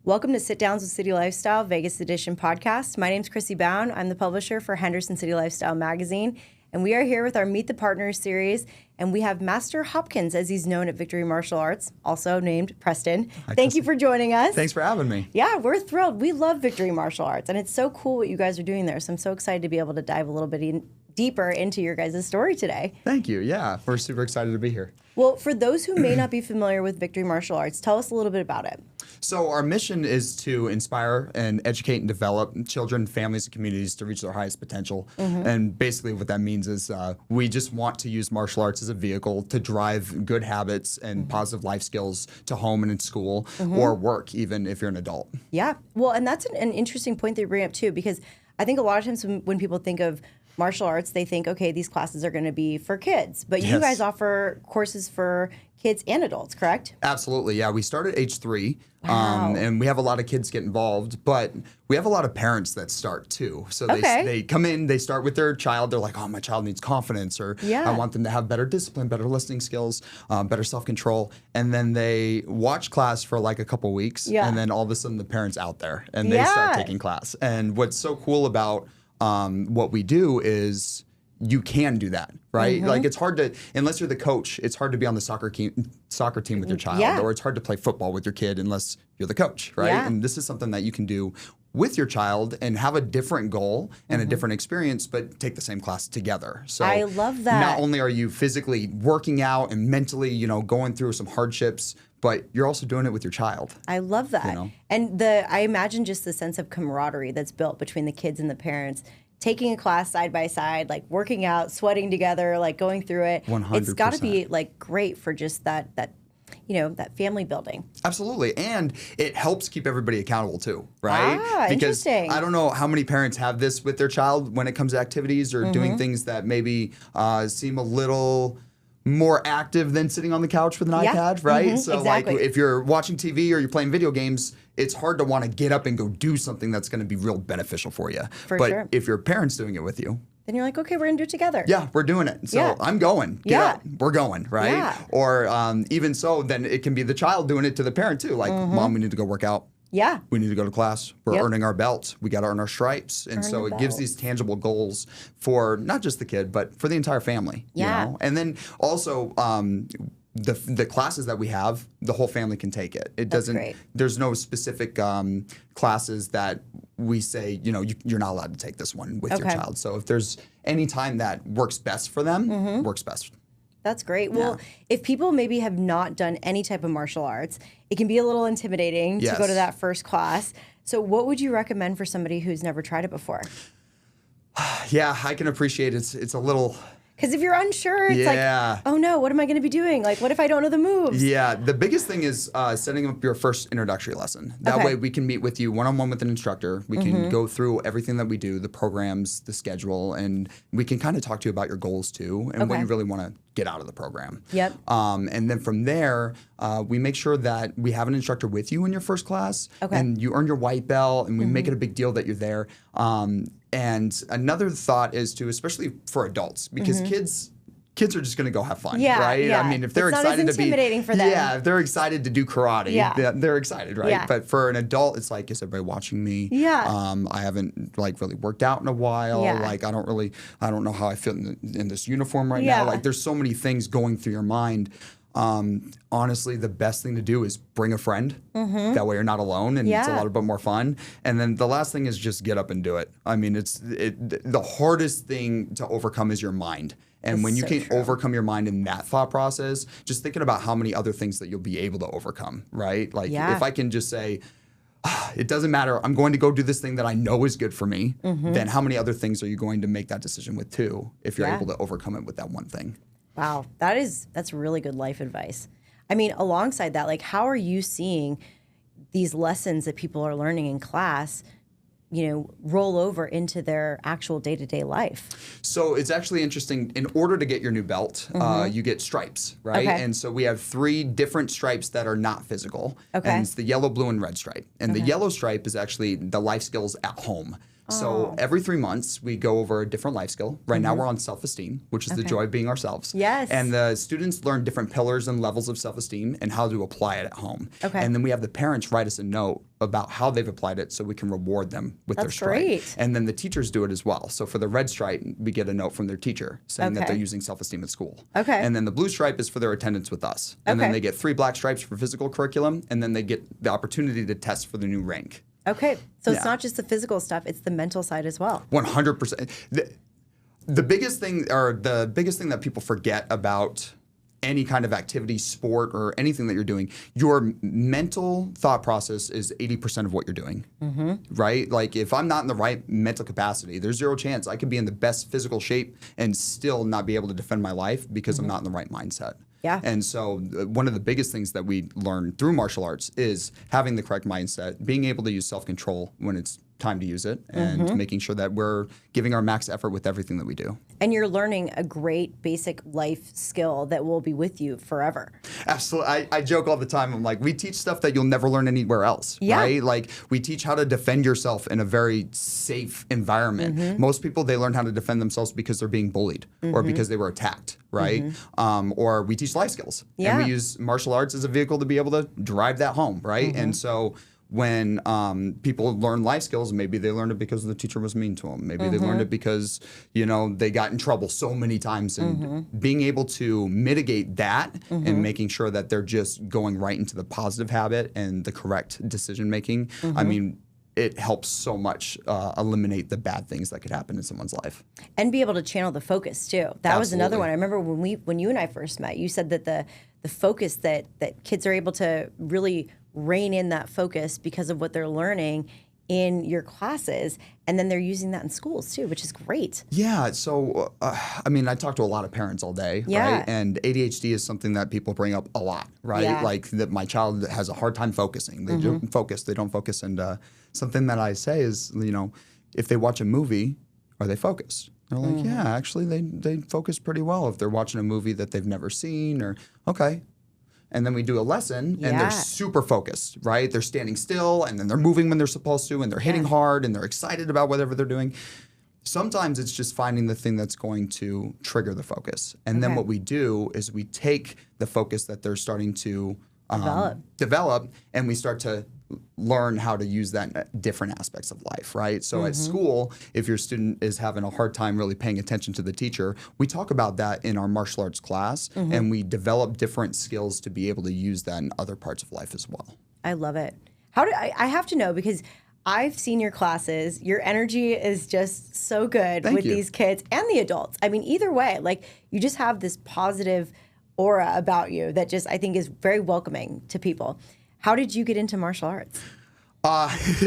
Welcome to Sit Downs with City Lifestyle, Vegas Edition podcast. My name's Chrissy Bound. I'm the publisher for Henderson City Lifestyle magazine, and we are here with our Meet the Partners series, and we have Master Hopkins, as he's known at Victory Martial Arts, also named Preston. Thank you for joining us. Thanks for having me. Yeah, we're thrilled. We love Victory Martial Arts, and it's so cool what you guys are doing there, so I'm so excited to be able to dive a little bit deeper into your guys' story today. Thank you. Yeah, we're super excited to be here. Well, for those who may not be familiar with Victory Martial Arts, tell us a little bit about it. So our mission is to inspire and educate and develop children, families, and communities to reach their highest potential. And basically what that means is we just want to use martial arts as a vehicle to drive good habits and positive life skills to home and in school or work, even if you're an adult. Yeah. Well, and that's an interesting point that you bring up, too, because I think a lot of times when people think of martial arts, they think, okay, these classes are going to be for kids. But you guys offer courses for kids and adults, correct? Absolutely, yeah. We start at age 3, Wow. and we have a lot of kids get involved, but we have a lot of parents that start too. So they come in, they start with their child. They're like, oh, my child needs confidence, or I want them to have better discipline, better listening skills, better self-control. And then they watch class for like a couple weeks, and then all of a sudden the parent's out there, and they start taking class. And what's so cool about what we do is you can do that, right? Like it's hard to, unless you're the coach, it's hard to be on the soccer team with your child, or it's hard to play football with your kid unless you're the coach, right? And this is something that you can do with your child and have a different goal and a different experience, but take the same class together. So I love that. Not only are you physically working out and mentally, going through some hardships, but you're also doing it with your child. I love that. And I imagine just the sense of camaraderie that's built between the kids and the parents, taking a class side by side, like working out, sweating together, like going through it. 100%. It's got to be like great for just that family building. Absolutely. And it helps keep everybody accountable too, right? Because interesting. I don't know how many parents have this with their child when it comes to activities or doing things that maybe seem a little more active than sitting on the couch with an iPad, right? So like if you're watching TV or you're playing video games, it's hard to want to get up and go do something that's going to be real beneficial for you. But if your parent's doing it with you, then you're like, okay, we're going to do it together. Yeah, we're doing it. So I'm going. Get up. We're going, right? Yeah. Or even so, then it can be the child doing it to the parent too. Like, Mom, we need to go work out. Yeah. We need to go to class. We're earning our belts. We got to earn our stripes. And so it gives these tangible goals for not just the kid, but for the entire family. Yeah. You know? And then also the classes that we have, the whole family can take it. It doesn't. Great. There's no specific classes that we say, you're not allowed to take this one with your child. So if there's any time that works best for them, works best. That's great. Well, if people maybe have not done any type of martial arts, it can be a little intimidating to go to that first class. So what would you recommend for somebody who's never tried it before? Yeah, I can appreciate it. It's a little... Because if you're unsure, it's like, oh no, what am I going to be doing? Like, what if I don't know the moves? Yeah, the biggest thing is setting up your first introductory lesson. That way we can meet with you one-on-one with an instructor. We can go through everything that we do, the programs, the schedule, and we can kind of talk to you about your goals too and what you really want to get out of the program. And then from there, we make sure that we have an instructor with you in your first class, and you earn your white belt, and we make it a big deal that you're there. And another thought is to, especially for adults, because kids are just going to go have fun, right? I mean, if they're excited to be intimidating for them. if they're excited to do karate, they're excited, right? But for an adult, it's like, is everybody watching me? I haven't like really worked out in a while. Like I don't know how I fit in this uniform right now. Like there's so many things going through your mind. Honestly, the best thing to do is bring a friend. That way you're not alone, and it's a lot bit more fun. And then the last thing is just get up and do it. I mean, the hardest thing to overcome is your mind. And when you can overcome your mind in that thought process, just thinking about how many other things that you'll be able to overcome, right? Like if I can just say, it doesn't matter, I'm going to go do this thing that I know is good for me, then how many other things are you going to make that decision with too, if you're able to overcome it with that one thing? Wow, that's really good life advice. I mean, alongside that, like, how are you seeing these lessons that people are learning in class, roll over into their actual day-to-day life? So it's actually interesting. In order to get your new belt, you get stripes, right? And so we have 3 different stripes that are not physical. And it's the yellow, blue, and red stripe. And the yellow stripe is actually the life skills at home. So every 3 months, we go over a different life skill. Right now, we're on self-esteem, which is the joy of being ourselves. Yes. And the students learn different pillars and levels of self-esteem and how to apply it at home. Okay. And then we have the parents write us a note about how they've applied it so we can reward them with their stripe. Great. And then the teachers do it as well. So for the red stripe, we get a note from their teacher saying that they're using self-esteem at school. Okay. And then the blue stripe is for their attendance with us. And then they get 3 black stripes for physical curriculum, and then they get the opportunity to test for the new rank. Okay. So it's not just the physical stuff, it's the mental side as well. 100%. The biggest thing, or the biggest thing that people forget about any kind of activity, sport, or anything that you're doing, your mental thought process is 80% of what you're doing, right? Like if I'm not in the right mental capacity, there's zero chance I could be in the best physical shape and still not be able to defend my life because I'm not in the right mindset. Yeah. And so one of the biggest things that we learn through martial arts is having the correct mindset, being able to use self-control when it's time to use it, and making sure that we're giving our max effort with everything that we do. And you're learning a great basic life skill that will be with you forever. Absolutely. I joke all the time. I'm like, we teach stuff that you'll never learn anywhere else, right? Like we teach how to defend yourself in a very safe environment. Most people, they learn how to defend themselves because they're being bullied or because they were attacked, right? Or we teach life skills. And we use martial arts as a vehicle to be able to drive that home, right? And so when people learn life skills, maybe they learned it because the teacher was mean to them. Maybe they learned it because, you know, they got in trouble so many times. And being able to mitigate that and making sure that they're just going right into the positive habit and the correct decision making, I mean, it helps so much eliminate the bad things that could happen in someone's life. And be able to channel the focus too. That was another one. I remember when you and I first met, you said that the focus that kids are able to really rein in that focus because of what they're learning in your classes, and then they're using that in schools too, which is great. Yeah, so I mean, I talk to a lot of parents all day, right? And ADHD is something that people bring up a lot, right? Like that my child has a hard time focusing. They don't focus, and something that I say is, you know, if they watch a movie, are they focused? They're like, yeah, actually they focus pretty well if they're watching a movie that they've never seen, or okay. And then we do a lesson, and they're super focused, right? They're standing still, and then they're moving when they're supposed to, and they're hitting hard, and they're excited about whatever they're doing. Sometimes it's just finding the thing that's going to trigger the focus. And then what we do is we take the focus that they're starting to develop, and we start to learn how to use that in different aspects of life, right? So at school, if your student is having a hard time really paying attention to the teacher, we talk about that in our martial arts class, and we develop different skills to be able to use that in other parts of life as well. I love it. I have to know, because I've seen your classes. Your energy is just so good with these kids and the adults. I mean, either way, like you just have this positive aura about you that just, I think, is very welcoming to people. How did you get into martial arts?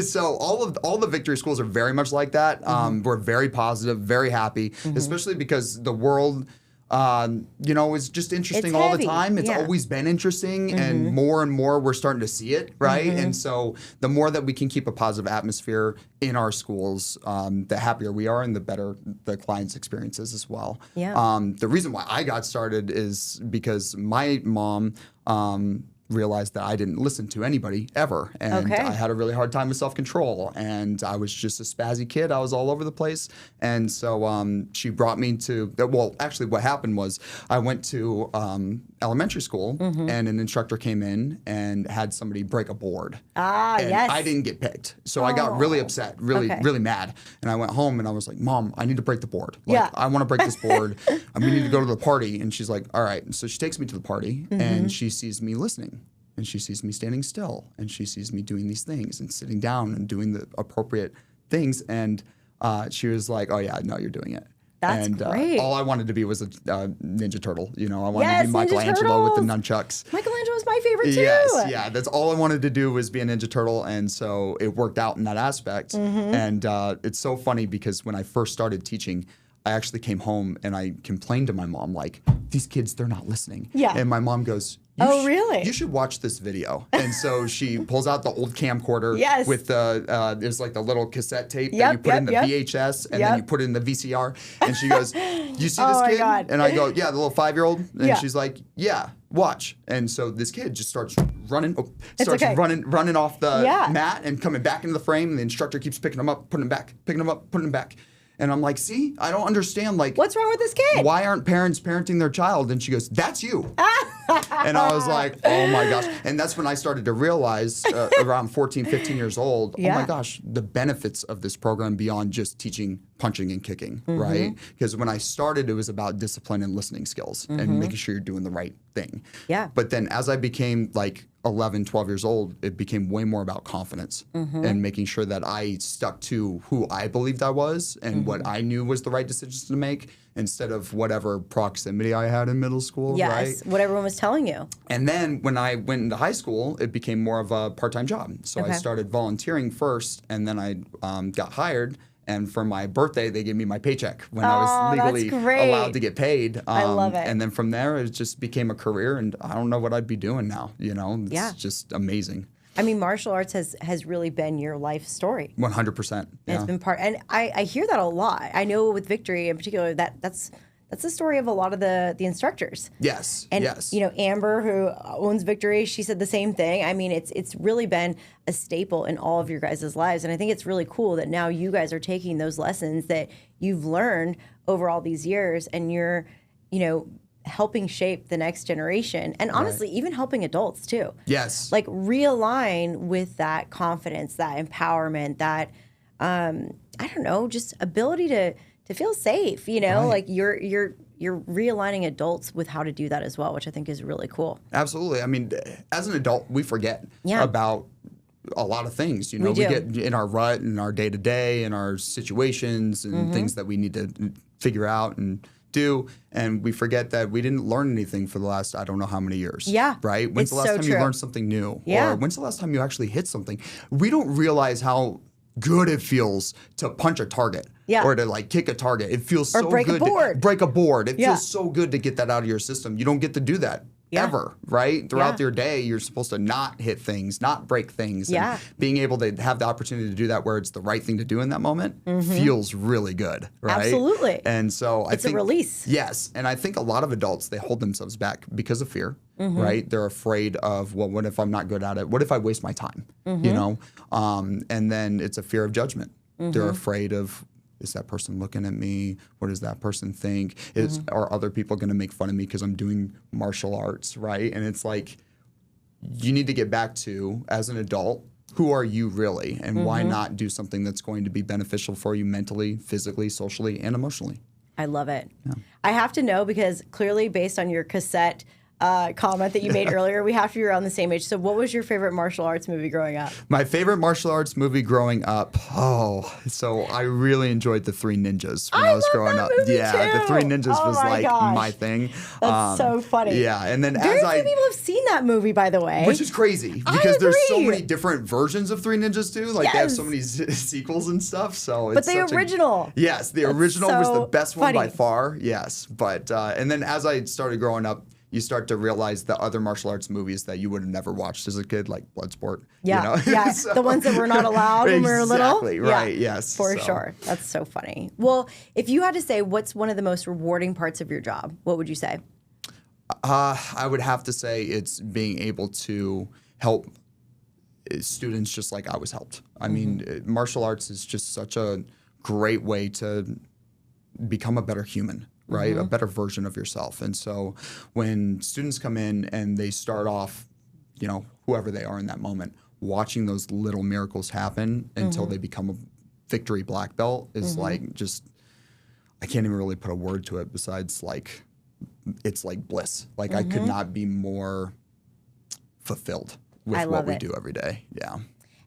So all the victory schools are very much like that. We're very positive, very happy, especially because the world, you know, is just interesting all the time. It's always been interesting, and more we're starting to see it, right? And so the more that we can keep a positive atmosphere in our schools, the happier we are and the better the client's experiences as well. The reason why I got started is because my mom realized that I didn't listen to anybody ever. And I had a really hard time with self-control. And I was just a spazzy kid. I was all over the place. And so she brought me to, well, actually what happened was I went to elementary school, and an instructor came in and had somebody break a board. And I didn't get picked. So I got really upset, really mad. And I went home and I was like, Mom, I need to break the board. Like, I want to break this board. We need to go to the party. And she's like, all right. And so she takes me to the party, and she sees me listening. And she sees me standing still, and she sees me doing these things and sitting down and doing the appropriate things. And she was like, oh, yeah, no, you're doing it. That's great. All I wanted to be was a Ninja Turtle. You know, I wanted to be Michelangelo with the nunchucks. Michelangelo's my favorite too. Yes, that's all I wanted to do was be a Ninja Turtle. And so it worked out in that aspect. And it's so funny because when I first started teaching, I actually came home and I complained to my mom, like, these kids, they're not listening. And my mom goes, really? You should watch this video. And so she pulls out the old camcorder with there's like the little cassette tape that you put in the VHS, and then you put it in the VCR. And she goes, you see this kid? God. And I go, yeah, the little 5-year-old. And she's like, yeah. watch. And so this kid just starts running off the mat and coming back into the frame. And the instructor keeps picking him up, putting him back, picking him up, putting him back. And I'm like, see, I don't understand. Like, what's wrong with this kid? Why aren't parents parenting their child? And she goes, that's you. And I was like, oh my gosh. And that's when I started to realize around 14, 15 years old, oh my gosh, the benefits of this program beyond just teaching punching and kicking, right? Because when I started, it was about discipline and listening skills and making sure you're doing the right thing. Yeah. But then as I became like 11, 12 years old, it became way more about confidence and making sure that I stuck to who I believed I was and what I knew was the right decisions to make instead of whatever proximity I had in middle school, right? What everyone was telling you. And then when I went into high school, it became more of a part-time job. So I started volunteering first, and then I got hired. And for my birthday, they gave me my paycheck when I was legally allowed to get paid. I love it. And then from there, it just became a career, and I don't know what I'd be doing now. You know, it's just amazing. I mean, martial arts has really been your life story. 100%. Yeah. It's been part, and I hear that a lot. I know with Victory in particular, that's the story of a lot of the instructors. Yes. And yes. you know, Amber, who owns Victory, she said the same thing. I mean, it's really been a staple in all of your guys' lives, and I think it's really cool that now you guys are taking those lessons that you've learned over all these years, and you're, you know, helping shape the next generation, and honestly, even helping adults too. Yes. Like realign with that confidence, that empowerment, that I don't know, just ability to feel safe. You know, like you're realigning adults with how to do that as well, which I think is really cool. Absolutely. I mean, as an adult, we forget about a lot of things. You know, we get in our rut and our day to day and our situations and things that we need to figure out and do, and we forget that we didn't learn anything for the last I don't know how many years. Yeah. Right? When's the last time you learned something new? Yeah. Or when's the last time you actually hit something? We don't realize how good it feels to punch a target. Yeah. Or to like kick a target. It feels so break good a board. to break a board. It feels so good to get that out of your system. You don't get to do that ever, right? Throughout your day, you're supposed to not hit things, not break things. And being able to have the opportunity to do that where it's the right thing to do in that moment feels really good, right? Absolutely. And so I think... It's a release. Yes. And I think a lot of adults, they hold themselves back because of fear, right? They're afraid of, well, what if I'm not good at it? What if I waste my time? You know? And then it's a fear of judgment. They're afraid of... Is that person looking at me? What does that person think? Are other people going to make fun of me because I'm doing martial arts, right? And it's like, you need to get back to, as an adult, who are you really? And why not do something that's going to be beneficial for you mentally, physically, socially, and emotionally? I love it. Yeah. I have to know, because clearly based on your cassette comment that you made earlier, we have to be around the same age. So what was your favorite martial arts movie growing up? My favorite martial arts movie growing up, so I really enjoyed The Three Ninjas when I was growing up. Yeah, too. The Three Ninjas was like my thing. That's so funny. Yeah, and then very few people have seen that movie, by the way. Which is crazy, because there's so many different versions of Three Ninjas too. Like they have so many sequels and stuff. So but the original. Yes, the original was the best one by far. Yes, but and then as I started growing up, you start to realize the other martial arts movies that you would have never watched as a kid, like Bloodsport. Yeah, you know? yeah. So, the ones that were not allowed when we were little. Exactly, right, yes. For sure. That's so funny. Well, if you had to say what's one of the most rewarding parts of your job, what would you say? I would have to say it's being able to help students just like I was helped. I mean, martial arts is just such a great way to become a better human. Right? A better version of yourself. And so when students come in and they start off, you know, whoever they are in that moment, watching those little miracles happen until they become a Victory black belt is like just, I can't even really put a word to it besides like, it's like bliss. Like I could not be more fulfilled with what we do every day. Yeah.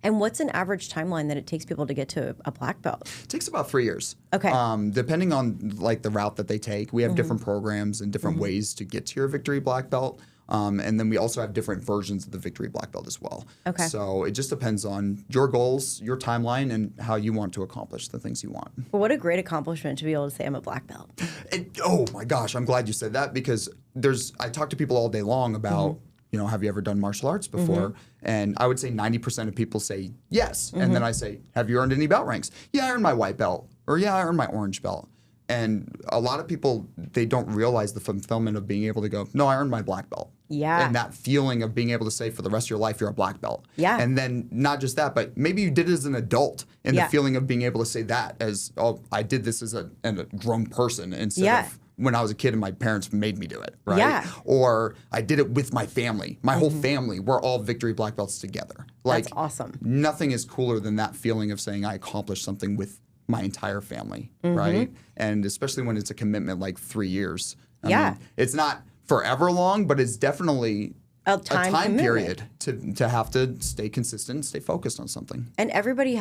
And what's an average timeline that it takes people to get to a black belt? It takes about 3 years. Okay. Depending on like the route that they take, we have different programs and different ways to get to your Victory black belt. And then we also have different versions of the Victory black belt as well. Okay. So it just depends on your goals, your timeline, and how you want to accomplish the things you want. Well, what a great accomplishment to be able to say I'm a black belt. Oh my gosh, I'm glad you said that, because I talk to people all day long about, you know, have you ever done martial arts before? And I would say 90% of people say yes. And then I say, have you earned any belt ranks? Yeah, I earned my white belt. Or yeah, I earned my orange belt. And a lot of people, they don't realize the fulfillment of being able to go, no, I earned my black belt. Yeah. And that feeling of being able to say for the rest of your life, you're a black belt. Yeah. And then not just that, but maybe you did it as an adult, and the feeling of being able to say that as, oh, I did this as a grown person instead of when I was a kid and my parents made me do it, right? Yeah. Or I did it with my family. My whole family, we're all victory black belts together. Like, that's awesome. Nothing is cooler than that feeling of saying I accomplished something with my entire family, right? And especially when it's a commitment like 3 years. I mean, it's not forever long, but it's definitely a time period to have to stay consistent, stay focused on something. And everybody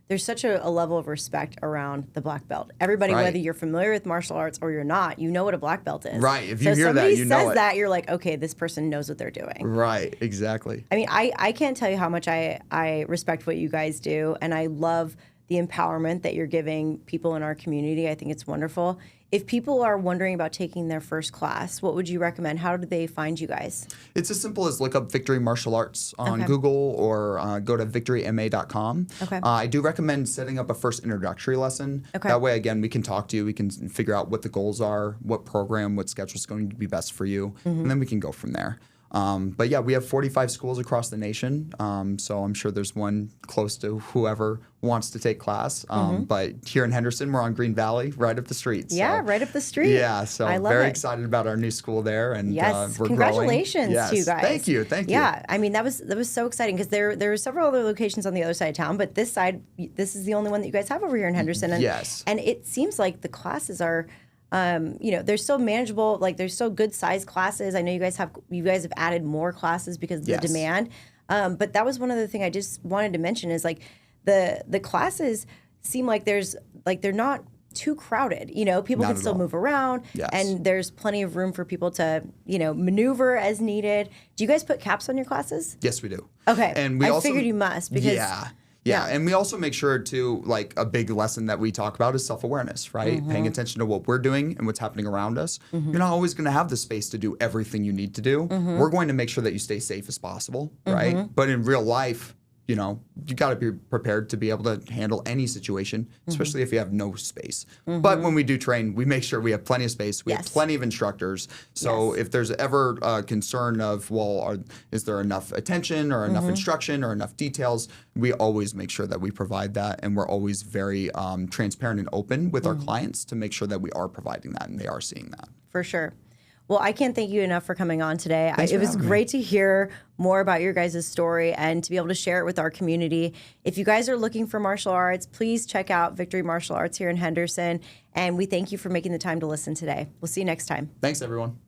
there's such a level of respect around the black belt. Everybody, whether you're familiar with martial arts or you're not, you know what a black belt is. Right. If you hear that, you know it. Somebody says that, you're like, okay, this person knows what they're doing. Right. Exactly. I mean, I can't tell you how much I respect what you guys do, and I love the empowerment that you're giving people in our community. I think it's wonderful. If people are wondering about taking their first class, what would you recommend? How do they find you guys? It's as simple as look up Victory Martial Arts on Google or go to victoryma.com. Okay. I do recommend setting up a first introductory lesson. Okay. That way, again, we can talk to you. We can figure out what the goals are, what program, what schedule is going to be best for you, and then we can go from there. But yeah, we have 45 schools across the nation, so I'm sure there's one close to whoever wants to take class. But here in Henderson, we're on Green Valley, right up the street. Yeah, right up the street. Yeah, so I'm very excited about our new school there, and we're congratulations growing. to you guys. Thank you. Yeah, I mean that was so exciting because there were several other locations on the other side of town, but this is the only one that you guys have over here in Henderson. And, and it seems like the classes are. They're still manageable. Like there's still good sized classes. I know you guys have added more classes because of the demand. But that was one other thing I just wanted to mention is like the classes seem like they're not too crowded. You know, people can still move around, and there's plenty of room for people to maneuver as needed. Do you guys put caps on your classes? Yes, we do. Okay, and I figured you must because. Yeah, and we also make sure to, like, a big lesson that we talk about is self-awareness, right? Paying attention to what we're doing and what's happening around us. You're not always going to have the space to do everything you need to do. We're going to make sure that you stay safe as possible, right? But in real life, you got to be prepared to be able to handle any situation, especially if you have no space. But when we do train, we make sure we have plenty of space. We have plenty of instructors. So if there's ever a concern of, is there enough attention or enough instruction or enough details, we always make sure that we provide that. And we're always very transparent and open with our clients to make sure that we are providing that and they are seeing that. For sure. Well, I can't thank you enough for coming on today. It was great to hear more about your guys' story and to be able to share it with our community. If you guys are looking for martial arts, please check out Victory Martial Arts here in Henderson. And we thank you for making the time to listen today. We'll see you next time. Thanks, everyone.